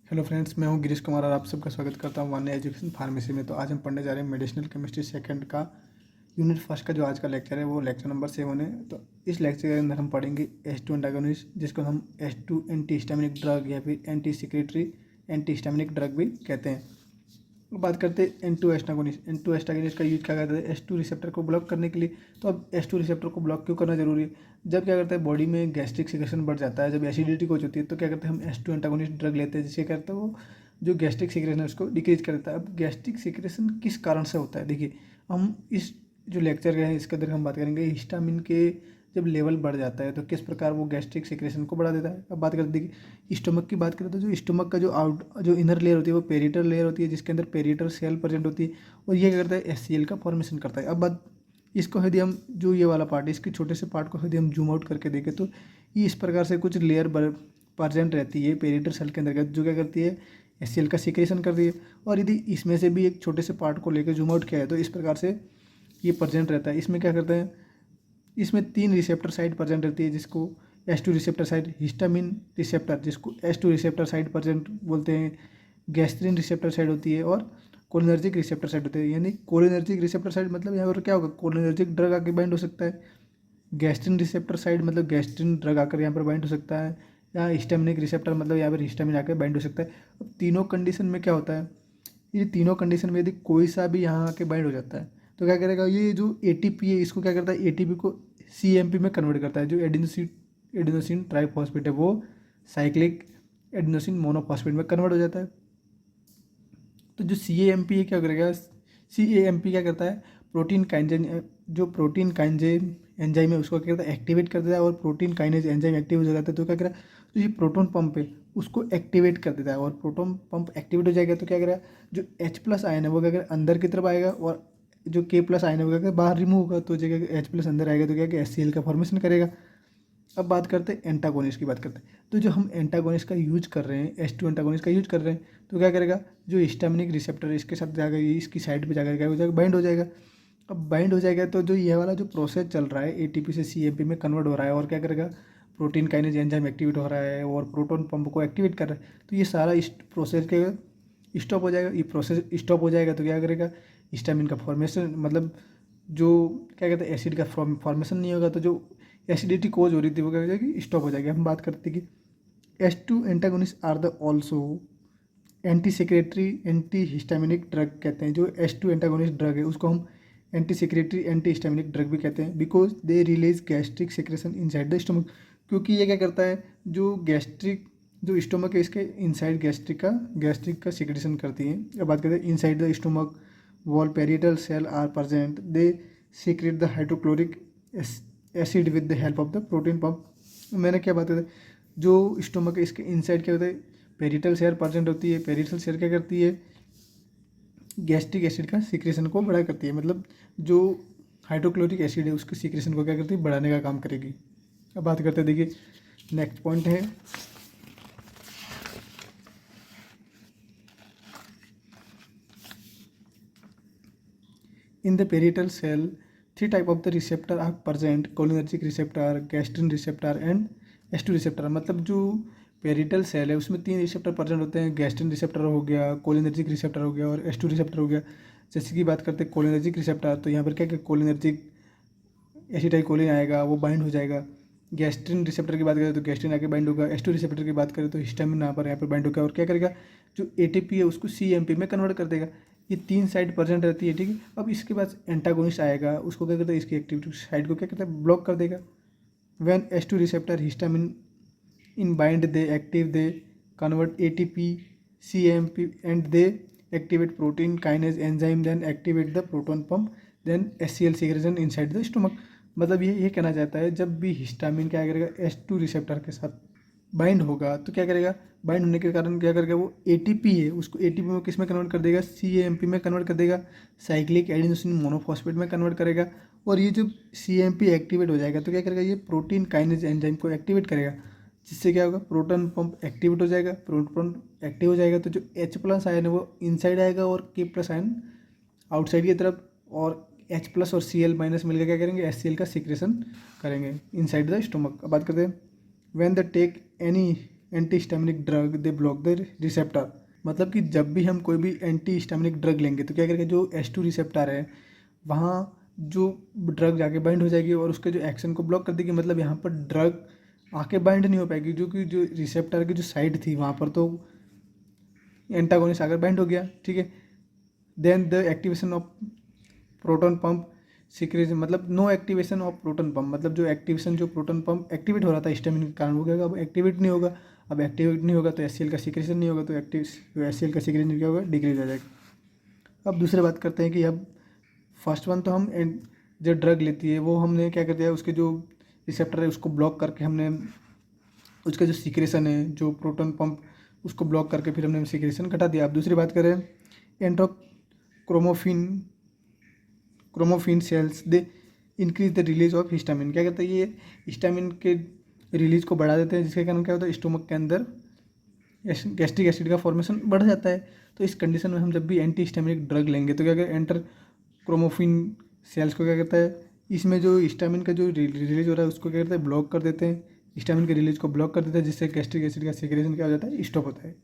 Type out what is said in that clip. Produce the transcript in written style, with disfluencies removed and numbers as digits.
Hello friends, मैं हूं गिरीश कुमार और आप सबका स्वागत करता हूं वान्या एजुकेशन फार्मेसी में। तो आज हम पढ़ने जा रहे हैं मेडिसिनल केमिस्ट्री सेकंड का यूनिट फर्स्ट का जो आज का लेक्चर है वो लेक्चर नंबर 7 है। तो इस लेक्चर के अंदर हम पढ़ेंगे H2 एंटागोनिस्ट, जिसको हम H2 एंटी हिस्टामिनिक ड्रग या फिर anti secretory anti histaminic drug भी कहते हैं। बात करते हैं N2 एस्टागोनिस्ट। N2 एस्टागोनिस्ट का यूज क्या करता है H2 रिसेप्टर को ब्लॉक करने के लिए। तो अब H2 रिसेप्टर को ब्लॉक क्यों करना जरूरी है? जब क्या करता है बॉडी में गैस्ट्रिक सिक्रेशन बढ़ जाता है, जब एसिडिटी कुछ होती है, तो क्या करते हैं हम H2 एंटागोनिस्ट ड्रग लेते हैं, जिससे क्या करता है वो जो गैस्ट्रिक सिक्रेशन है उसको डिक्रीज कर देता है। अब गैस्ट्रिक सिक्रेशन किस कारण से होता है, देखिए हम इस जो लेक्चर है इसके अंदर हम बात करेंगे हिस्टामिन के जब लेवल बढ़ जाता है तो किस प्रकार वो गैस्ट्रिक सिक्रेशन को बढ़ा देता है। अब बात करते देखिए स्टोमक की बात करें तो जो स्टोमक का जो इनर लेयर होती है वो पेरिटल लेयर होती है, जिसके अंदर पेरिटल सेल प्रेजेंट होती है और ये क्या करता है HCl का फॉर्मेशन करता है। अब बात इसको यदि हम जो ये वाला पार्ट है इसके छोटे से पार्ट को यदि हम जूम आउट करके देखें तो ये इस प्रकार से कुछ लेयर प्रेजेंट रहती है पेरिटल सेल के अंदर, जो क्या करती है HCl का सिक्रेशन करती है। और यदि इसमें से भी एक छोटे से पार्ट को लेकर जूम आउट किया है तो इस प्रकार से ये प्रेजेंट रहता है। इसमें क्या करते हैं, इसमें 3 रिसेप्टर साइट प्रेजेंट रहती है, जिसको H2 receptor site, histamine receptor जिसको H2 रिसेप्टर साइट प्रेजेंट बोलते हैं, गैस्ट्रिन रिसेप्टर साइट होती है और कोलिनर्जिक रिसेप्टर साइट होती है। यानी कोलिनर्जिक रिसेप्टर साइट मतलब यहाँ पर क्या होगा, कोलिनर्जिक ड्रग आके बाइंड हो सकता है। गैस्ट्रिन रिसेप्टर साइट मतलब गैस्ट्रिन ड्रग आकर यहाँ पर बाइंड हो सकता है। यहाँ हिस्टामिनिक रिसेप्टर मतलब यहाँ पर हिस्टामिन आकर बाइंड हो सकता है। अब तीनों कंडीशन में क्या होता है, ये तीनों कंडीशन में यदि कोई सा भी यहाँ आके बाइंड हो जाता है तो क्या करेगा, ये जो ATP है इसको क्या करता है ATP को CMP में कन्वर्ट करता है। जो एडिनोसिन ट्राइफॉस्फेट है वो साइक्लिक एडिनोसिन मोनोफॉस्फेट में कन्वर्ट हो जाता है। तो जो CAMP है क्या करेगा, CAMP क्या करता है प्रोटीन काइनेज, जो प्रोटीन काइनेज एंजाइम है उसको क्या करता है एक्टिवेट कर देता है। और प्रोटीन काइनेज एंजाइम एक्टिव हो जाता है तो क्या करेगा, तो ये प्रोटोन पंप है उसको एक्टिवेट कर देता है। और प्रोटोन पंप एक्टिवेट हो जाएगा तो क्या करेगा, जो H+ आयन है वो क्या करेगा अंदर की तरफ आएगा और जो K+ आयन है वो क्या करेगा बाहर रिमूव होगा। तो जगह H+ अंदर आएगा तो क्या HCl का फॉर्मेशन करेगा। अब बात करते हैं एंटागोनिस्ट की बात करते हैं। तो जो हम एंटागोनिस्ट का यूज कर रहे हैं H2 एंटागोनिस्ट का यूज कर रहे हैं तो क्या करेगा, जो हिस्टामिनिक रिसेप्टर है इसके साथ जाकर ये इसकी साइड पे जाकर क्या हो जाएगा बाइंड हो जाएगा। अब बाइंड हो जाएगा तो जो ये वाला जो प्रोसेस चल रहा है ATP से CMP में कन्वर्ट हो रहा है और क्या करेगा प्रोटीन काइनेज एंजाइम एक्टिवेट हो रहा है और प्रोटोन पंप को एक्टिवेट कर रहा है। तो ये सारा इस प्रोसेस के स्टॉप हो जाएगा। ये प्रोसेस स्टॉप हो जाएगा तो क्या करेगा हिस्टामिन का फॉर्मेशन मतलब जो क्या कहते हैं एसिड का फॉर्मेशन नहीं होगा, तो जो एसिडिटी कोज हो रही थी वो क्या हो जाएगी स्टॉप हो जाएगी। हम बात करते हैं कि H2 antagonist are the also anti secretory anti histaminic drug कहते हैं। जो H2 एंटागोनिस्ट ड्रग है उसको हम anti secretory anti histaminic drug भी कहते हैं, because they release gastric secretion inside the stomach. क्योंकि ये क्या करता है जो गैस्ट्रिक जो स्टोमक है इसके इनसाइड गैस्ट्रिक का सिक्रेशन करती है। अब बात करते हैं inside the stomach wall parietal cell are present, they secrete the hydrochloric acid with the help of the protein pump. मैंने क्या बात है, जो स्टोमक है इसके इनसाइड क्या होता है पेरिटल सेल प्रेजेंट होती है। पेरिटल सेल क्या करती है गैस्ट्रिक एसिड का सिक्रेशन को बढ़ा करती है, मतलब जो हाइड्रोक्लोरिक एसिड है उसके सिक्रेशन को क्या करती है बढ़ाने का काम करेगी। अब बात करते हैं, देखिए नेक्स्ट पॉइंट है in the parietal cell 3 type of the receptor are present, cholinergic receptor, gastrin receptor and H2 receptor। मतलब जो पेरिटल सेल है उसमें 3 रिसेप्टर प्रेजेंट होते हैं, गैस्ट्रिन रिसेप्टर हो गया, कोलिनर्जिक रिसेप्टर हो गया और H2 रिसेप्टर हो गया। जैसे कि बात करते हैं कोलिनर्जिक रिसेप्टर, तो यहाँ पर क्या क्या कोलिनर्जिक एसिटाइलकोलिन आएगा वो बाइंड हो जाएगा। गैस्ट्रिन रिसेप्टर की बात करें तो गैस्ट्रिन आके बाइंड होगा। H2 रिसेप्टर की बात करें तो हिस्टामिन यहाँ पर बाइंड होगा और क्या करेगा जो ATP है उसको CMP में कन्वर्ट कर देगा। ये 3 साइड प्रेजेंट रहती है, ठीक है। अब इसके बाद एंटागोनिस्ट आएगा, उसको क्या करता है इसकी एक्टिविटी साइड को क्या करता है ब्लॉक कर देगा। When H2 receptor histamine in bind they active they convert ATP CMP and they activate protein kinase enzyme then activate the proton pump then HCl secretion inside the stomach. मतलब ये कहना चाहता है जब भी हिस्टामिन क्या करेगा H2 रिसेप्टर के साथ बाइंड होगा तो क्या करेगा बाइंड होने के कारण क्या करेगा वो ATP है उसको ATP में किस में कन्वर्ट कर देगा CAMP में कन्वर्ट कर देगा, साइक्लिक एडिनोसिन मोनोफॉस्फेट में कन्वर्ट करेगा। और ये जो CAMP एक्टिवेट हो जाएगा तो क्या करेगा ये प्रोटीन काइनेज एंजाइम को एक्टिवेट करेगा, जिससे क्या होगा प्रोटॉन पंप एक्टिवेट हो जाएगा। प्रोटॉन एक्टिव हो जाएगा तो जो H+ आयन है वो इनसाइड आएगा और K+ आयन आउटसाइड की तरफ, और H+ और Cl- मिलकर क्या करेंगे HCl का सिक्रेशन करेंगे इनसाइड द स्टोमक। अब बात करते हैं when the take any anti histaminic drug they block the receptor. मतलब कि जब भी हम कोई भी एंटी हिस्टामिनिक ड्रग लेंगे तो क्या करेगा, जो H2 रिसेप्टर है वहाँ जो ड्रग जाके बाइंड हो जाएगी और उसके जो एक्शन को ब्लॉक कर देगी। मतलब यहाँ पर ड्रग आके बाइंड नहीं हो पाएगी, जो कि जो रिसेप्टर की जो साइड थी वहाँ पर तो एंटागोनिस्ट आकर बाइंड हो गया, ठीक है। Then the activation of proton pump secretion, मतलब no activation of proton pump, मतलब जो एक्टिवेशन जो प्रोटॉन पंप एक्टिवेट हो रहा था हिस्टामिन के कारण, हो गया अब एक्टिवेट नहीं होगा। अब एक्टिवेट नहीं होगा तो HCl का सीक्रेशन नहीं होगा, तो HCl का सीक्रेशन क्या होगा, डिक्रीज हो जाएगा। अब दूसरी बात करते हैं कि अब फर्स्ट वन तो हम जो ड्रग लेती है वो हमने क्या कर दिया, उसके जो रिसेप्टर है उसको ब्लॉक करके हमने उसका जो सीक्रेशन है जो प्रोटॉन पंप उसको ब्लॉक करके फिर हमने सीक्रेशन घटा दिया। अब दूसरी बात करें chromaffin cells they increase the release of histamine. क्या कहते हैं, ये हिस्टामिन के रिलीज को बढ़ा देते हैं, जिसके कारण क्या होता है, स्टोमक के अंदर गैस्ट्रिक एसिड का फॉर्मेशन बढ़ जाता है। तो इस कंडीशन में हम जब भी एंटी हिस्टामिनिक ड्रग लेंगे तो क्या कहते हैं, एंटर क्रोमोफिन सेल्स को क्या कहता है, इसमें जो हिस्टामिन का जो रिलीज हो रहा है उसको क्या करते हैं, ब्लॉक कर देते हैं, हिस्टामिन के रिलीज को ब्लॉक कर देते हैं, जिससे गैस्ट्रिक एसिड का सीक्रेशन क्या हो जाता है, स्टॉप होता है।